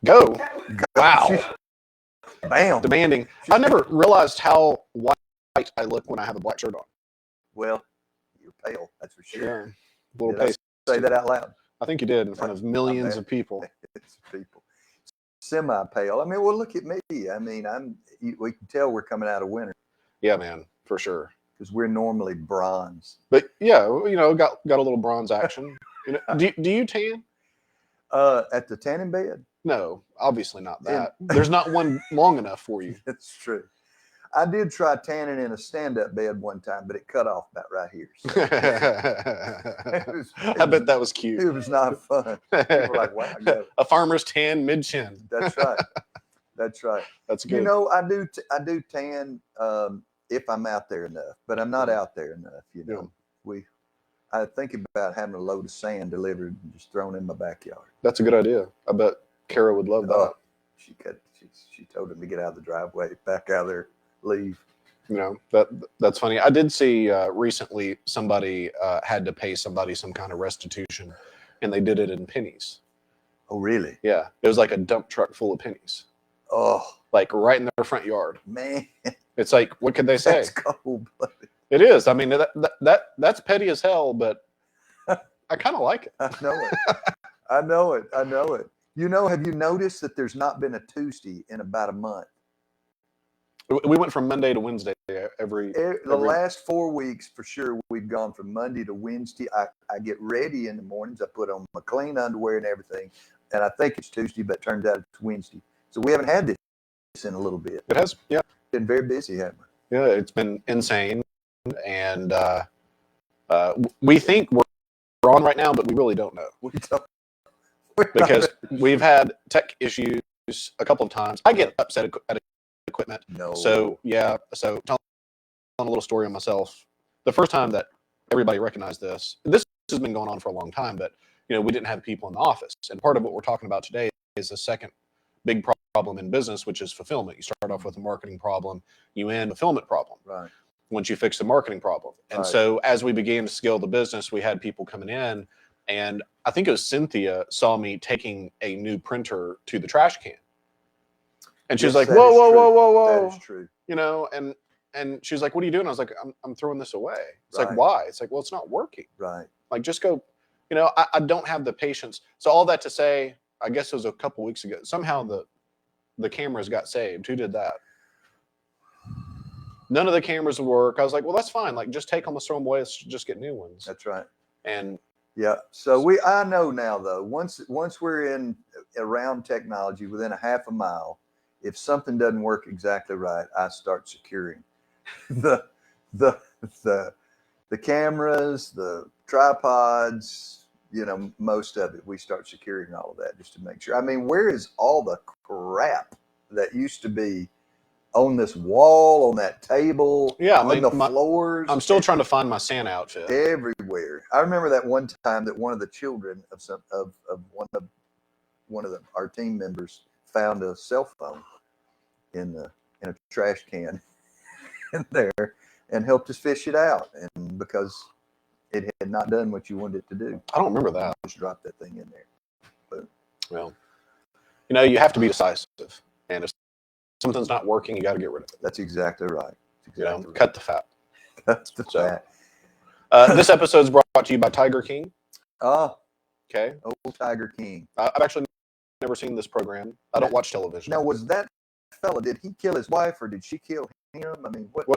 Go. Wow. Bam. Demanding. I never realized how white I look when I have a black shirt on. Well, you're pale, that's for sure. Yeah. A little Did I pasty. say that out loud? I think you did in front of millions of people. It's people. Semi-pale. I mean, well, look at me. I mean, we can tell we're coming out of winter. Yeah, man, for sure. Because we're normally bronze. But yeah, got a little bronze action. Do you tan? At the tanning bed? No, obviously not that. There's not one long enough for you. That's true. I did try tanning in a stand-up bed one time, but it cut off about right here. So I bet that was cute. It was not fun. People were like, wow. Yeah. A farmer's tan mid-chin. That's right. That's right. That's good. I do tan if I'm out there enough, but I'm not out there enough. I think about having a load of sand delivered and just thrown in my backyard. That's a good idea. I bet Kara would love that. She told him to get out of the driveway, back out there, leave. That's funny. I did see recently somebody had to pay somebody some kind of restitution, and they did it in pennies. Oh, really? Yeah. It was like a dump truck full of pennies. Oh, like right in their front yard. Man, it's like, what could they say? That's cold-blooded. It is. I mean, that's petty as hell, but I kind of like it. I know it. I know it. I know it. Have you noticed that there's not been a Tuesday in about a month? We went from Monday to Wednesday the last 4 weeks for sure. We've gone from Monday to Wednesday. I get ready in the mornings. I put on my clean underwear and everything, and I think it's Tuesday, but it turns out it's Wednesday. So we haven't had this in a little bit. It has, yeah. Been very busy, haven't we? Yeah, it's been insane, and we think we're on right now, but we really don't know. We don't. Because we've had tech issues a couple of times. I get upset at equipment. No. So yeah. So telling a little story on myself. The first time that everybody recognized this has been going on for a long time, but we didn't have people in the office. And part of what we're talking about today is the second big problem in business, which is fulfillment. You start off with a marketing problem, you end a fulfillment problem. Right. Once you fix the marketing problem. And so as we began to scale the business, we had people coming in, and I think it was Cynthia saw me taking a new printer to the trash can. And she was like, whoa. That is true. And she was like, what are you doing? I was like, I'm throwing this away. It's Right. like, why? It's like, well, it's not working. Right. Like, just go, I don't have the patience. So all that to say, I guess it was a couple weeks ago, somehow the cameras got saved. Who did that? None of the cameras would work. I was like, well, that's fine. Like, just take them, let's throw them away. Let's just get new ones. That's right. And yeah. So I know now though, once we're in around technology within a half a mile, if something doesn't work exactly right, I start securing the cameras, the tripods, most of it. We start securing all of that just to make sure. I mean, where is all the crap that used to be on this wall, on that table, on the floors? I'm still trying to find my Santa outfit. Everywhere. I remember that one time that one of the children of one of our team members found a cell phone in a trash can in there and helped us fish it out, and because it had not done what you wanted it to do. I don't remember that. Just drop that thing in there. But, well, you have to be decisive, and if something's not working, you got to get rid of it. That's exactly right. Right. Cut the fat. Cut the fat. This episode is brought to you by Tiger King. Okay. Old Tiger King. I've actually never seen this program. I don't watch television. Now, was that fella, did he kill his wife or did she kill him? I mean, what?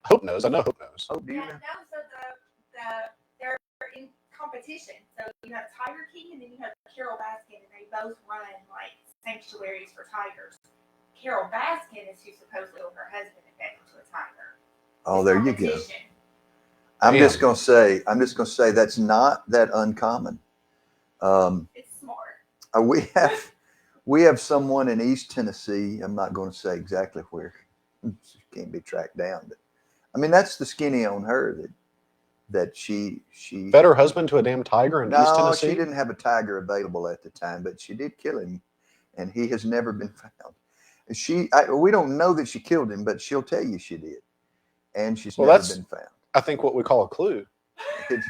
Hope knows. I know Hope knows. Oh, do you know? No, so they're in competition. So you have Tiger King and then you have Carol Baskin, and they both run like sanctuaries for tigers. Carol Baskin is who supposedly killed her husband and fed him to a tiger. Oh, there you go. I'm just gonna say that's not that uncommon. It's smart. We have someone in East Tennessee. I'm not going to say exactly where. She can't be tracked down, but I mean that's the skinny on her that she fed her husband to a damn tiger in East Tennessee. No, she didn't have a tiger available at the time, but she did kill him, and he has never been found. We don't know that she killed him, but she'll tell you she did, and she's never been found. I think what we call a clue. It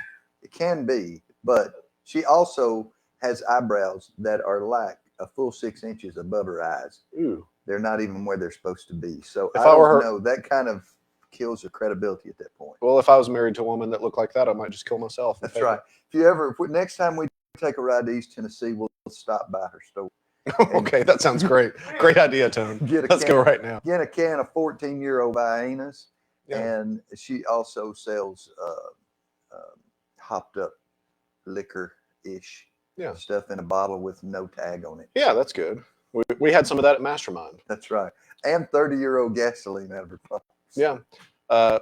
can be, but she also has eyebrows that are like a full 6 inches above her eyes. Ooh. They're not even where they're supposed to be. So If I I were don't her- know. That kind of kills her credibility at that point. Well, if I was married to a woman that looked like that, I might just kill myself. That's right. If next time we take a ride to East Tennessee, we'll stop by her store. Okay, that sounds great. Great idea, Tone. Let's go right now. Get a can of 14-year-old Viennas, Yeah. and she also sells hopped up liquor-ish stuff in a bottle with no tag on it. Yeah, that's good. We had some of that at Mastermind. That's right. And 30-year-old gasoline out of her pump. Yeah.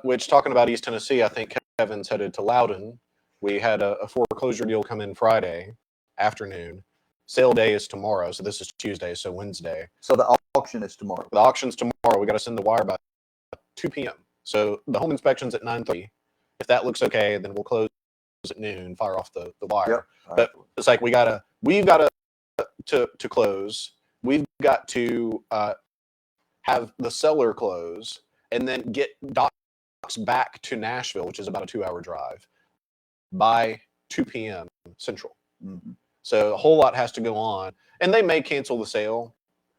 Which, talking about East Tennessee, I think Kevin's headed to Loudon. We had a foreclosure deal come in Friday afternoon. Sale day is tomorrow, so this is Tuesday, so Wednesday. So the auction is tomorrow. The auction's tomorrow. We got to send the wire by 2 p.m. So the home inspection's at 9:30. If that looks okay, then we'll close at noon, fire off the wire. Yep. But it's like we've got to close. We've got to have the seller close and then get docs back to Nashville, which is about a 2-hour drive, by 2 p.m. Central. Mm-hmm. So a whole lot has to go on, and they may cancel the sale,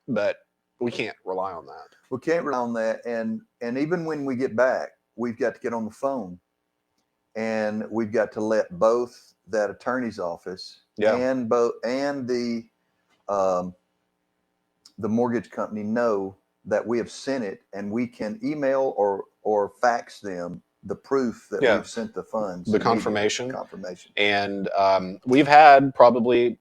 but we can't rely on that. We can't rely on that, and even when we get back, we've got to get on the phone, and we've got to let both that attorney's office and the mortgage company know that we have sent it, and we can email or fax them the proof that we've sent the funds. The confirmation. Confirmation. And we've had probably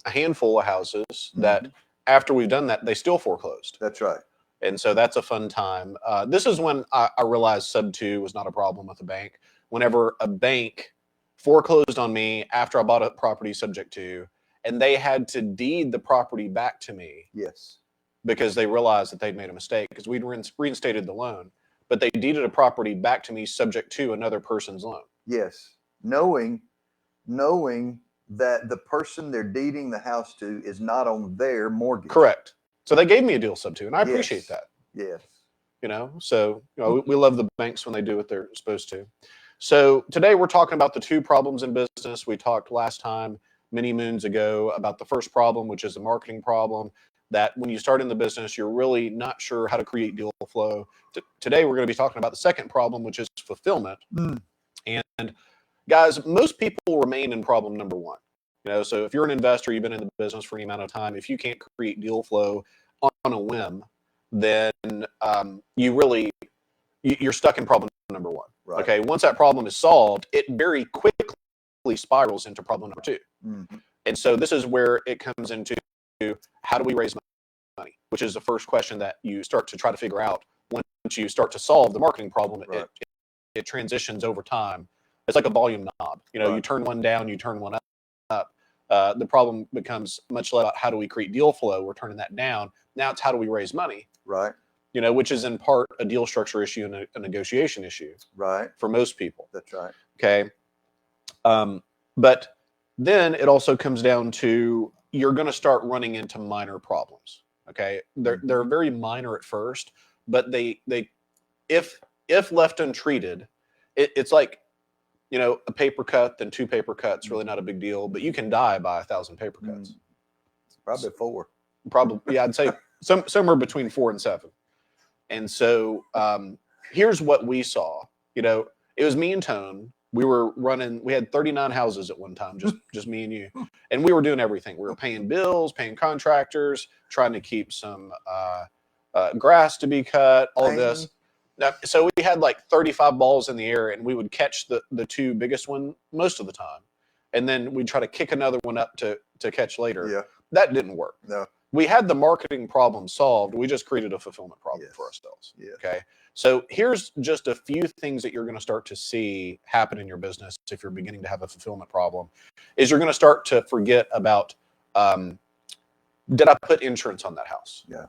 a handful of houses that after we've done that, they still foreclosed. That's right. And so that's a fun time. This is when I realized sub 2 was not a problem with the bank. Whenever a bank foreclosed on me after I bought a property subject to, and they had to deed the property back to me. Yes. Because they realized that they'd made a mistake because we'd reinstated the loan. But they deeded a property back to me subject to another person's loan. Yes. Knowing that the person they're deeding the house to is not on their mortgage. Correct. So they gave me a deal sub 2, and I appreciate that. Yes. So we love the banks when they do what they're supposed to. So today we're talking about the 2 problems in business. We talked last time, many moons ago, about the first problem, which is a marketing problem. That when you start in the business, you're really not sure how to create deal flow. Today, we're going to be talking about the second problem, which is fulfillment. And guys, most people remain in problem number 1. So if you're an investor, you've been in the business for any amount of time, if you can't create deal flow on a whim, then you're stuck in problem number 1. Right. Okay. Once that problem is solved, it very quickly spirals into problem number 2. Mm-hmm. And so this is where it comes into how do we raise money, which is the first question that you start to try to figure out. Once you start to solve the marketing problem, it transitions over time. It's like a volume knob. You turn one down, you turn one up. The problem becomes much less about how do we create deal flow. We're turning that down. Now it's how do we raise money, right? Which is in part a deal structure issue and a negotiation issue, right? For most people. That's right. Okay. But then it also comes down to you're going to start running into minor problems. Okay. They're very minor at first, but they if left untreated, it's like, a paper cut, then 2 paper cuts, really not a big deal, but you can die by 1,000 paper cuts. Probably 4. Probably, yeah, I'd say somewhere between 4 and 7. And so here's what we saw. It was me and Tone. We had 39 houses at one time, just me and you. And we were doing everything. We were paying bills, paying contractors, trying to keep some grass to be cut, all of this. Now, so we had like 35 balls in the air, and we would catch the 2 biggest one most of the time. And then we'd try to kick another one up to catch later. Yeah. That didn't work. No. We had the marketing problem solved. We just created a fulfillment problem for ourselves. Yes. Okay. So here's just a few things that you're going to start to see happen in your business if you're beginning to have a fulfillment problem. Is you're going to start to forget about, did I put insurance on that house? Yeah.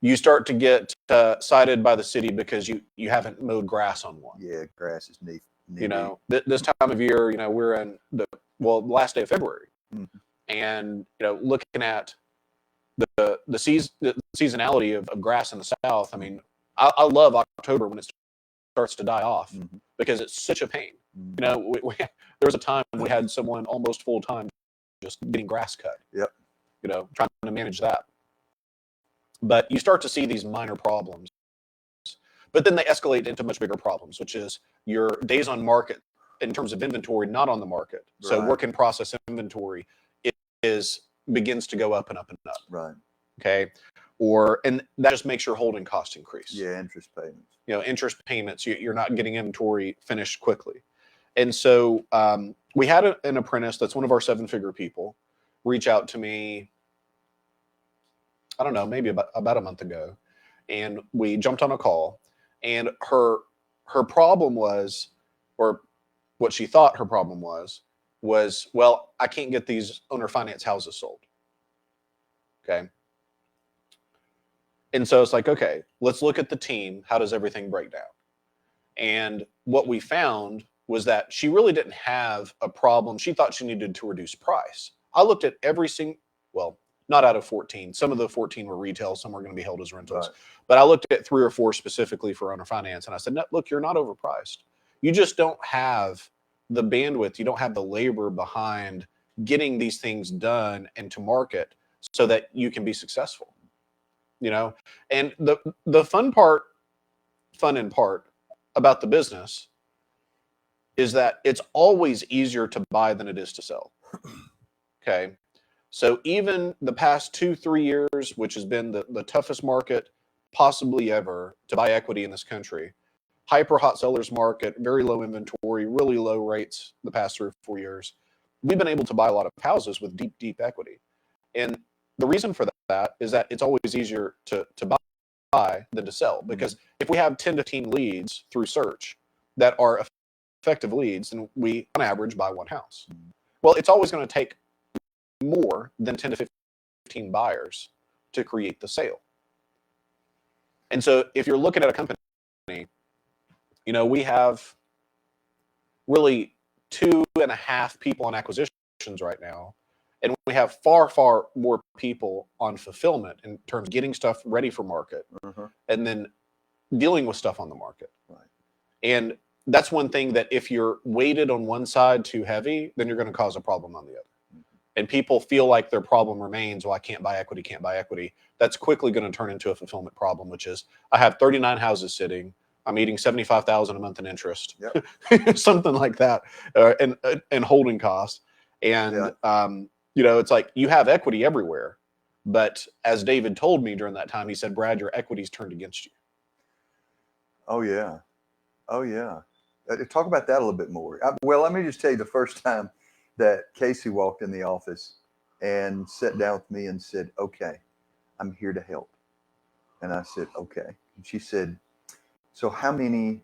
You start to get cited by the city because you haven't mowed grass on one. Yeah, grass is neat. This time of year, we're in the last day of February, and looking at the seasonality of grass in the South. I mean, I love October when it starts to die off because it's such a pain. There was a time we had someone almost full time just getting grass cut. Yep. You know, trying to manage that. But you start to see these minor problems. But then they escalate into much bigger problems, which is your days on market in terms of inventory, not on the market. So Right. work in process inventory begins to go up and up and up. Right. Okay. And that just makes your holding cost increase. Yeah, interest payments. You know, interest payments, you're not getting inventory finished quickly. And so we had an apprentice that's one of our 7-figure people reach out to me, I don't know, maybe about a month ago. And we jumped on a call, and her problem was, or what she thought her problem was, well, I can't get these owner finance houses sold. Okay. And so it's like, okay, let's look at the team. How does everything break down? And what we found was that she really didn't have a problem. She thought she needed to reduce price. I looked at every single, well, not out of 14. Some of the 14 were retail. Some were going to be held as rentals. Right. But I looked at 3 or 4 specifically for owner finance. And I said, no, look, you're not overpriced. You just don't have the bandwidth. You don't have the labor behind getting these things done and to market so that you can be successful. You know, and the fun in part about the business is that it's always easier to buy than it is to sell. Okay. So even the past 2-3 years, which has been the toughest market possibly ever to buy equity in this country, hyper hot sellers market, very low inventory, really low rates the past 3 or 4 years, we've been able to buy a lot of houses with deep equity. And the reason for that is that it's always easier to buy than to sell. Because if we have 10 to 15 leads through search that are effective leads, then we, on average, buy 1 house. Well, it's always going to take more than 10 to 15 buyers to create the sale. And so if you're looking at a company, you know, we have really 2.5 people on acquisitions right now. And we have far more people on fulfillment in terms of getting stuff ready for market and then dealing with stuff on the market. Right. And that's one thing that if you're weighted on one side too heavy, then you're going to cause a problem on the other. And people feel like their problem remains, well, I can't buy equity. That's quickly going to turn into a fulfillment problem, which is I have 39 houses sitting. I'm eating $75,000 a month in interest, something like that, and holding costs. And, you know, it's like you have equity everywhere. But as David told me during that time, he said, Brad, your equity's turned against you. Oh, yeah. Oh, yeah. Talk about that a little bit more. Well, let me just tell you the first time that Casey walked in the office and sat down with me and said, okay, I'm here to help. And I said, okay. And she said, so how many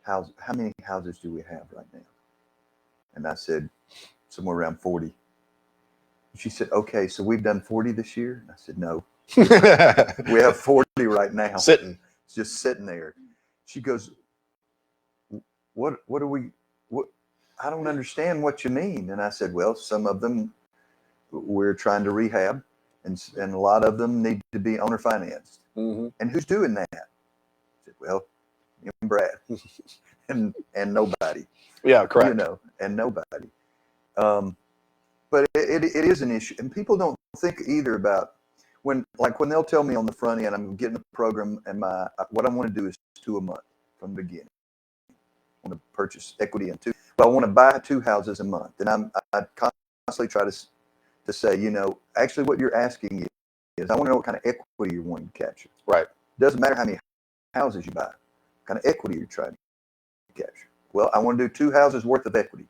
houses do we have right now? And I said, somewhere around 40. And she said, okay, so we've done 40 this year? And I said, no. We have 40 right now. Sitting. It's just sitting there. She goes, what are we, I don't understand what you mean. And I said, well, some of them we're trying to rehab, and a lot of them need to be owner financed. And who's doing that? I said, well, you and Brad and nobody. Yeah, correct. You know, and nobody. But it is an issue, and people don't think either about when they'll tell me on the front end, I'm getting a program, and what I want to do is 2 a month from the beginning. I want to purchase equity in 2. But I want to buy 2 houses a month, and I constantly try to say, you know, actually what you're asking is, I want to know what kind of equity you're wanting to capture. Right. Doesn't matter how many houses you buy, what kind of equity you're trying to capture. Well, I want to do 2 houses worth of equity.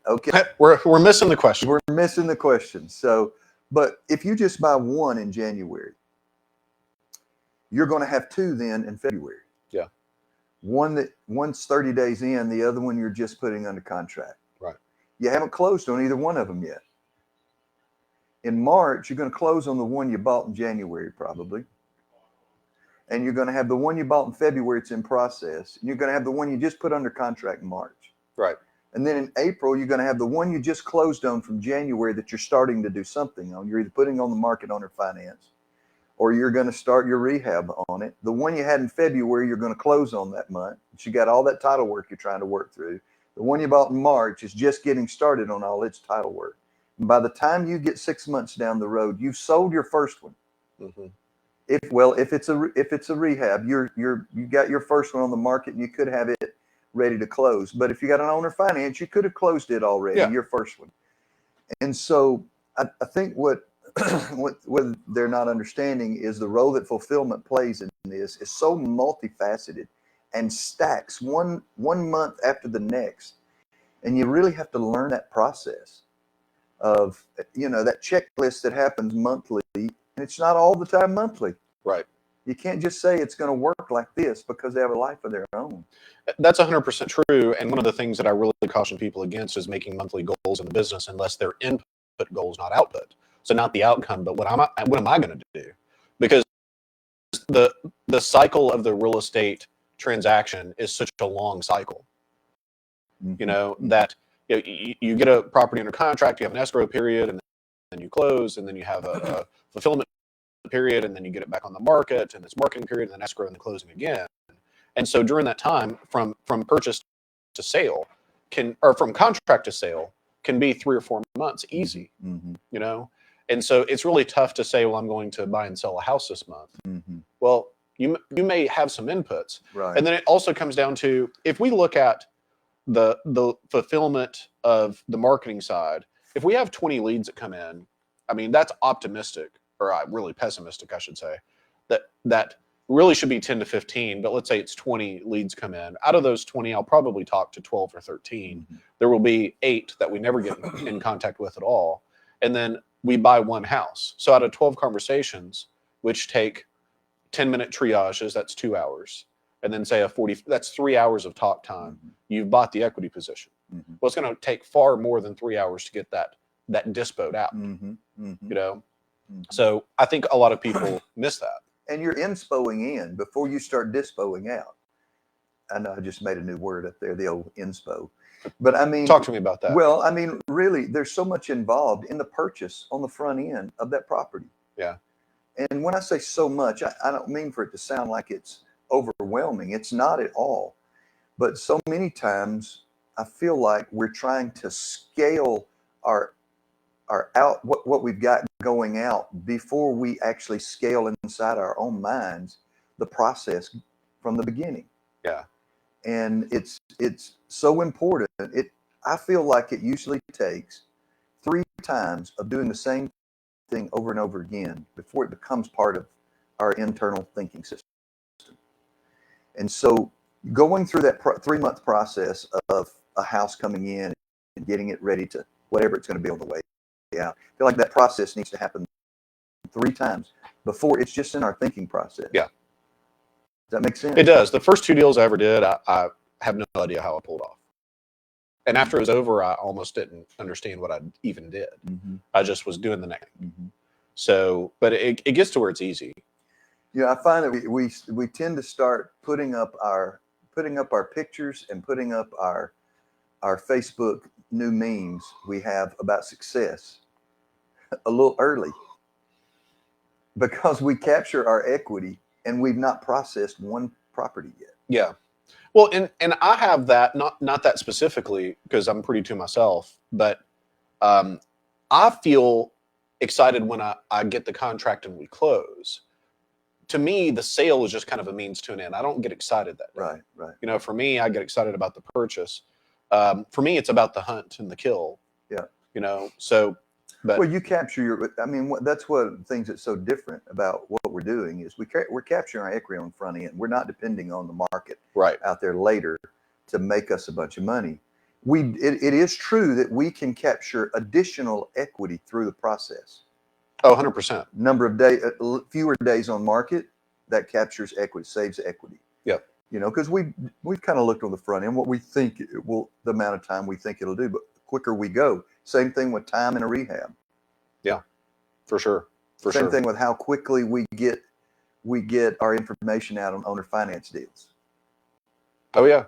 Okay. We're missing the question. We're missing the question. So, but if you just buy 1 in January, you're going to have 2 then in February. Yeah. One's 30 days in, the other one you're just putting under contract. Right. You haven't closed on either one of them yet. In March, you're going to close on the one you bought in January, probably. And you're going to have the one you bought in February, it's in process. And you're going to have the one you just put under contract in March. Right. And then in April, you're going to have the one you just closed on from January that you're starting to do something on. You're either putting on the market owner finance, or you're going to start your rehab on it. The one you had in February, you're going to close on that month. But you got all that title work you're trying to work through. The one you bought in March is just getting started on all its title work. And by the time you get 6 months down the road, you've sold your first one. Mm-hmm. If it's a rehab, you got your first one on the market and you could have it ready to close. But if you got an owner finance, you could have closed it already, Yeah. your first one. And so I think what what they're not understanding is the role that fulfillment plays in this is so multifaceted and stacks one month after the next. And you really have to learn that process of, that checklist that happens monthly. And it's not all the time monthly. Right. You can't just say it's going to work like this because they have a life of their own. That's 100% true. And one of the things that I really caution people against is making monthly goals in the business unless they're input goals, not output. So not the outcome, but what am I going to do? Because the cycle of the real estate transaction is such a long cycle. Mm-hmm. That you get a property under contract, you have an escrow period, and then you close, and then you have a fulfillment period, and then you get it back on the market, and it's marketing period, and then escrow, and then closing again. And so during that time, from purchase to sale, or from contract to sale, can be 3 or 4 months easy. Mm-hmm. And so it's really tough to say, well, I'm going to buy and sell a house this month. Mm-hmm. Well, you may have some inputs, Right. and then it also comes down to, if we look at the fulfillment of the marketing side, if we have 20 leads that come in, I mean, that's optimistic, or really pessimistic, I should say. That really should be 10 to 15, but let's say it's 20 leads come in. Out of those 20, I'll probably talk to 12 or 13. Mm-hmm. There will be 8 that we never get in contact with at all. And then we buy one house. So out of 12 conversations, which take 10-minute triages, that's 2 hours. And then say that's 3 hours of talk time. Mm-hmm. You've bought the equity position. Mm-hmm. Well, it's going to take far more than 3 hours to get that dispoed out. Mm-hmm. Mm-hmm. Mm-hmm. So I think a lot of people miss that. And you're inspoing in before you start dispoing out. I know I just made a new word up there, the old inspo. But I mean, talk to me about that. Well, I mean, really, there's so much involved in the purchase on the front end of that property. Yeah. And when I say so much, I don't mean for it to sound like it's overwhelming. It's not at all. But so many times I feel like we're trying to scale our out what we've got going out before we actually scale inside our own minds the process from the beginning. Yeah. And it's so important. I feel like it usually takes 3 times of doing the same thing over and over again before it becomes part of our internal thinking system. And so going through that 3-month process of a house coming in and getting it ready to whatever it's going to be on the way out, I feel like that process needs to happen 3 times before it's just in our thinking process. Yeah. Does that make sense? It does. The first 2 deals I ever did, I have no idea how I pulled off. And after it was over, I almost didn't understand what I even did. Mm-hmm. I just was doing the next. Mm-hmm. So, but it gets to where it's easy. Yeah, I find that we tend to start putting up our pictures and putting up our Facebook new memes we have about success a little early because we capture our equity and we've not processed one property yet. Yeah. Well, and I have that, not that specifically because I'm pretty to myself, but I feel excited when I get the contract and we close. To me, the sale is just kind of a means to an end. I don't get excited that day. Right. For me, I get excited about the purchase. For me, it's about the hunt and the kill. Yeah. So, but well, you capture that's what things that's so different about what we're doing is we're capturing our equity on the front end. We're not depending on the market out there later to make us a bunch of money. It is true that we can capture additional equity through the process. Oh, 100%. Number of days, fewer days on market, that captures equity, saves equity. Yeah. Because we've kind of looked on the front end, what we think the amount of time we think it'll do, but the quicker we go. Same thing with time in a rehab. Yeah, for sure. Same thing with how quickly we get our information out on owner finance deals. Oh yeah.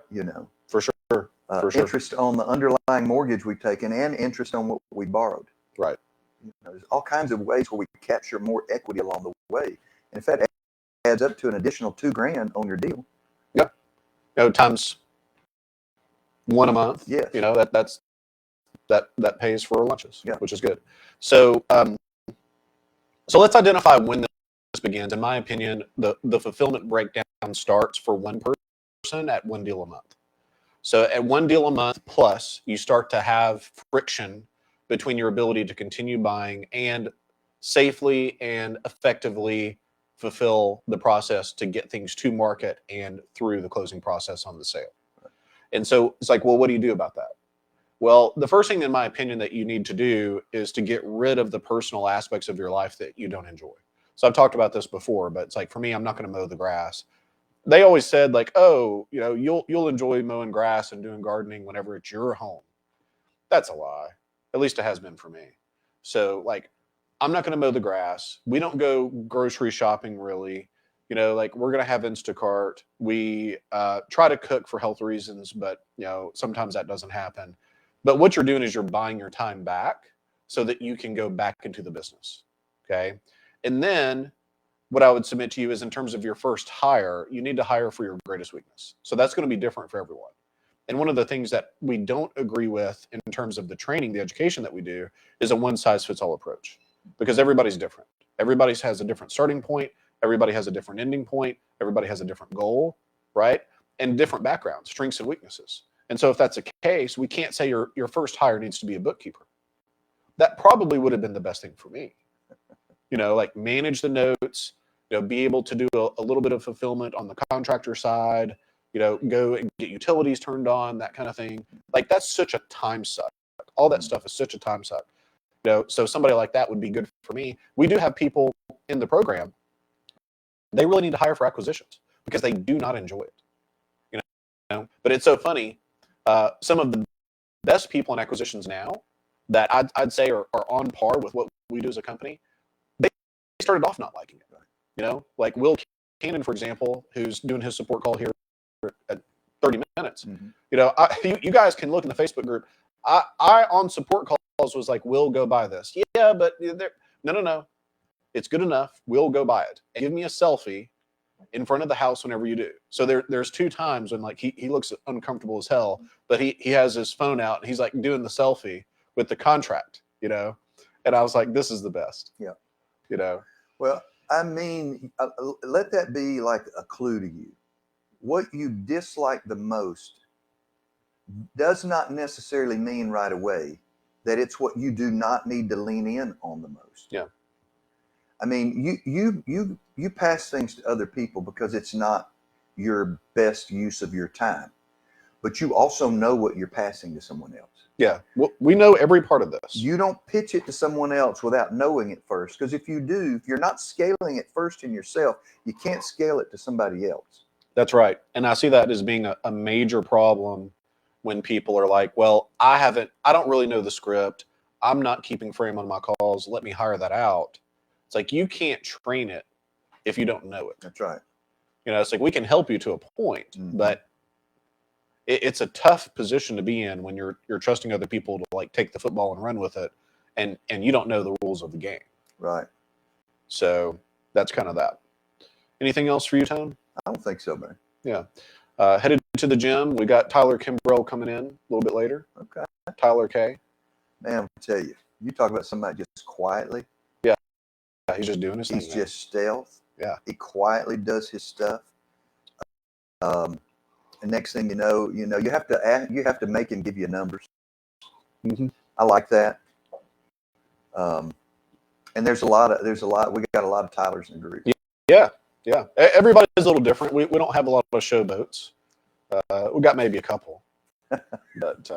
For sure. Interest on the underlying mortgage we've taken and interest on what we borrowed. Right. There's all kinds of ways where we capture more equity along the way. And if that adds up to an additional $2,000 on your deal. Yeah. Times one a month. Yes. You know, that pays for lunches, Yeah. which is good. So so let's identify when this begins. In my opinion, the fulfillment breakdown starts for one person at one deal a month. So at one deal a month plus, you start to have friction between your ability to continue buying and safely and effectively fulfill the process to get things to market and through the closing process on the sale. And so it's like, well, what do you do about that? Well, the first thing, in my opinion, that you need to do is to get rid of the personal aspects of your life that you don't enjoy. So I've talked about this before, but it's like, for me, I'm not going to mow the grass. They always said, like, oh, you know, you'll enjoy mowing grass and doing gardening whenever it's your home. That's a lie. At least it has been for me. So, like, I'm not going to mow the grass. We don't go grocery shopping, really. You know, like, we're going to have Instacart. We try to cook for health reasons, but, you know, sometimes that doesn't happen. But what you're doing is you're buying your time back so that you can go back into the business. Okay. And then what I would submit to you is, in terms of your first hire, you need to hire for your greatest weakness. So that's going to be different for everyone. And one of the things that we don't agree with in terms of the training, the education that we do, is a one size fits all approach, because everybody's different. Everybody has a different starting point. Everybody has a different ending point. Everybody has a different goal, right? And different backgrounds, strengths and weaknesses. And so if that's the case, we can't say your first hire needs to be a bookkeeper. That probably would have been the best thing for me. You know, like, manage the notes, you know, be able to do a little bit of fulfillment on the contractor side, you know, go and get utilities turned on, that kind of thing. Like, that's such a time suck. All that stuff is such a time suck. You know, so somebody like that would be good for me. We do have people in the program, they really need to hire for acquisitions because they do not enjoy it. You know, but it's so funny. Some of the best people in acquisitions now that I'd say are on par with what we do as a company, they started off not liking it. You know, like Will Cannon, for example, who's doing his support call here at 30 minutes. Mm-hmm. You know, you guys can look in the Facebook group. I on support calls was like, "Will, go buy this." Yeah, but no. It's good enough. We'll go buy it. And give me a selfie in front of the house whenever you do. So there's two times when, like, he looks uncomfortable as hell, but he has his phone out and he's like doing the selfie with the contract, you know? And I was like, this is the best. Yeah. You know? Well, I mean, let that be like a clue to you. What you dislike the most does not necessarily mean right away that it's what you do not need to lean in on the most. Yeah. I mean, you pass things to other people because it's not your best use of your time, but you also know what you're passing to someone else. Yeah. Well, we know every part of this. You don't pitch it to someone else without knowing it first, because if you do, if you're not scaling it first in yourself, you can't scale it to somebody else. That's right. And I see that as being a major problem when people are like, well, I don't really know the script. I'm not keeping frame on my calls. Let me hire that out. It's like, you can't train it if you don't know it. That's right. You know, it's like, we can help you to a point, Mm-hmm. but it's a tough position to be in when you're trusting other people to, like, take the football and run with it, and you don't know the rules of the game. Right. So that's kind of that. Anything else for you, Tone? I don't think so, man. Yeah. Headed to the gym. We got Tyler Kimbrell coming in a little bit later. Okay. Tyler K. Man, I'll tell you, you talk about somebody just quietly. Yeah, he's just doing his thing. He's just stealth. Yeah. He quietly does his stuff. And next thing you know, you have to make him give you numbers. Mm-hmm. I like that. And there's a lot. We got a lot of Tylers in the group. Yeah. Everybody's a little different. We don't have a lot of showboats. We got maybe a couple, but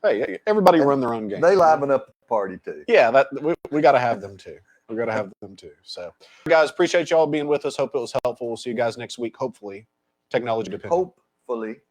hey, everybody run their own game. They liven up the party too. Yeah, we got to have them too. We got to have them too. So, guys, appreciate y'all being with us. Hope it was helpful. We'll see you guys next week. Hopefully, technology dependent. Hopefully.